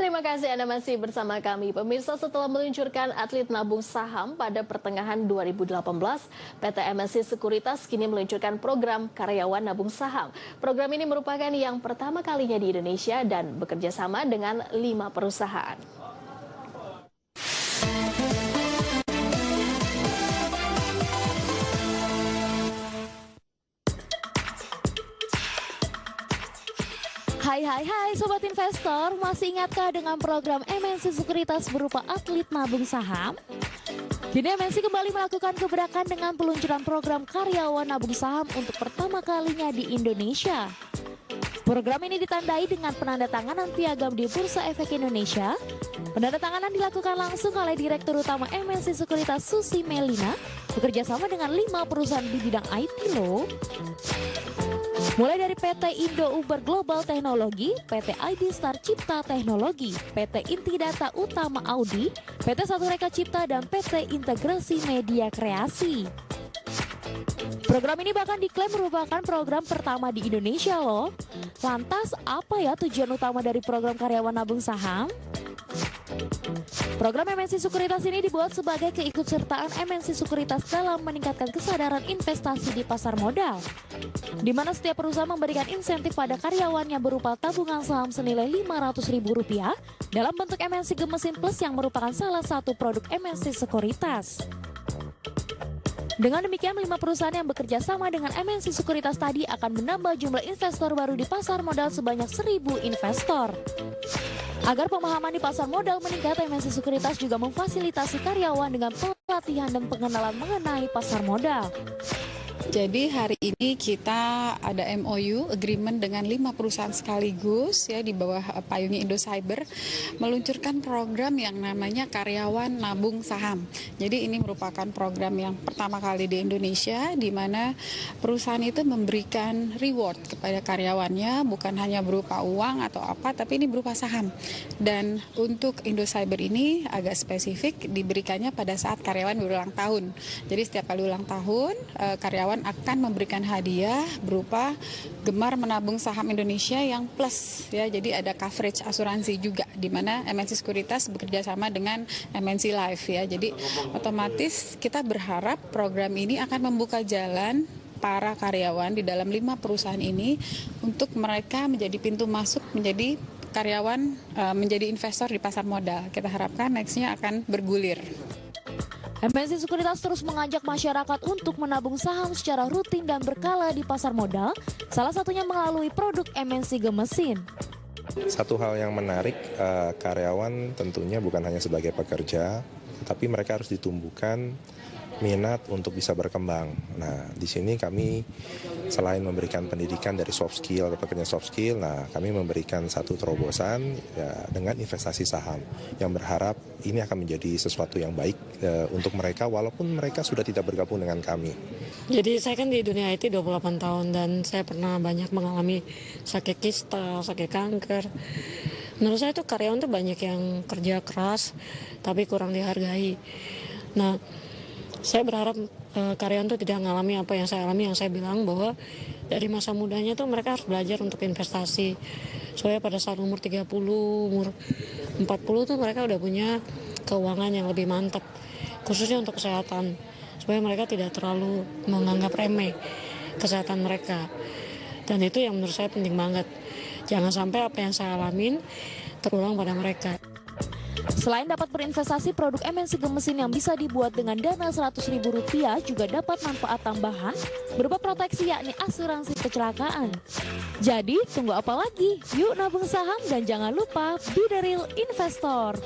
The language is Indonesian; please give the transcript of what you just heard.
Terima kasih Anda masih bersama kami. Pemirsa, setelah meluncurkan atlet nabung saham pada pertengahan 2018, PT MNC Sekuritas kini meluncurkan program karyawan nabung saham. Program ini merupakan yang pertama kalinya di Indonesia dan bekerja sama dengan 5 perusahaan. Hai Sobat Investor, masih ingatkah dengan program MNC Sekuritas berupa atlet nabung saham? Kini MNC kembali melakukan gebrakan dengan peluncuran program karyawan nabung saham untuk pertama kalinya di Indonesia. Program ini ditandai dengan penandatanganan piagam di Bursa Efek Indonesia. Penandatanganan dilakukan langsung oleh Direktur Utama MNC Sekuritas Susi Melina, bekerja sama dengan 5 perusahaan di bidang IT loh. Mulai dari PT Indo Uber Global Teknologi, PT ID Star Cipta Teknologi, PT Inti Data Utama Audi, PT Satu Reka Cipta, dan PT Integrasi Media Kreasi. Program ini bahkan diklaim merupakan program pertama di Indonesia loh. Lantas apa ya tujuan utama dari program karyawan nabung saham? Program MNC Sekuritas ini dibuat sebagai keikutsertaan MNC Sekuritas dalam meningkatkan kesadaran investasi di pasar modal, di mana setiap perusahaan memberikan insentif pada karyawannya berupa tabungan saham senilai Rp500.000 dalam bentuk MNC Gemesin Plus yang merupakan salah satu produk MNC Sekuritas. Dengan demikian, 5 perusahaan yang bekerja sama dengan MNC Sekuritas tadi akan menambah jumlah investor baru di pasar modal sebanyak 1.000 investor. Agar pemahaman di pasar modal meningkat, MNC Sekuritas juga memfasilitasi karyawan dengan pelatihan dan pengenalan mengenai pasar modal. Jadi hari ini kita ada MOU agreement dengan 5 perusahaan sekaligus ya di bawah payungnya Indo Cyber meluncurkan program yang namanya karyawan nabung saham. Jadi ini merupakan program yang pertama kali di Indonesia di mana perusahaan itu memberikan reward kepada karyawannya bukan hanya berupa uang atau apa tapi ini berupa saham. Dan untuk Indo Cyber ini agak spesifik diberikannya pada saat karyawan berulang tahun. Jadi setiap kali ulang tahun karyawan akan memberikan hadiah berupa gemar menabung saham Indonesia yang plus ya. Jadi ada coverage asuransi juga di mana MNC Sekuritas bekerja sama dengan MNC Life ya. Jadi otomatis kita berharap program ini akan membuka jalan para karyawan di dalam 5 perusahaan ini untuk mereka menjadi pintu masuk menjadi karyawan menjadi investor di pasar modal. Kita harapkan nextnya akan bergulir. MNC Sekuritas terus mengajak masyarakat untuk menabung saham secara rutin dan berkala di pasar modal, salah satunya melalui produk MNC Gemesin. Satu hal yang menarik, karyawan tentunya bukan hanya sebagai pekerja, tapi mereka harus ditumbuhkan minat untuk bisa berkembang. Nah, di sini kami selain memberikan pendidikan dari soft skill, pekerjaan soft skill, nah kami memberikan satu terobosan ya, dengan investasi saham yang berharap ini akan menjadi sesuatu yang baik untuk mereka walaupun mereka sudah tidak bergabung dengan kami. Jadi saya kan di dunia IT 28 tahun dan saya pernah banyak mengalami sakit kista, sakit kanker. Menurut saya itu karyawan tuh banyak yang kerja keras tapi kurang dihargai. Nah, saya berharap karyawan itu tidak mengalami apa yang saya alami, yang saya bilang bahwa dari masa mudanya tuh mereka harus belajar untuk investasi. Soalnya pada saat umur 30, umur 40 tuh mereka udah punya keuangan yang lebih mantap, khususnya untuk kesehatan. Supaya mereka tidak terlalu menganggap remeh kesehatan mereka. Dan itu yang menurut saya penting banget. Jangan sampai apa yang saya alamin terulang pada mereka. Selain dapat berinvestasi, produk MNC Gemesin yang bisa dibuat dengan dana Rp100.000 juga dapat manfaat tambahan berupa proteksi yakni asuransi kecelakaan. Jadi tunggu apa lagi? Yuk nabung saham dan jangan lupa be the real investor.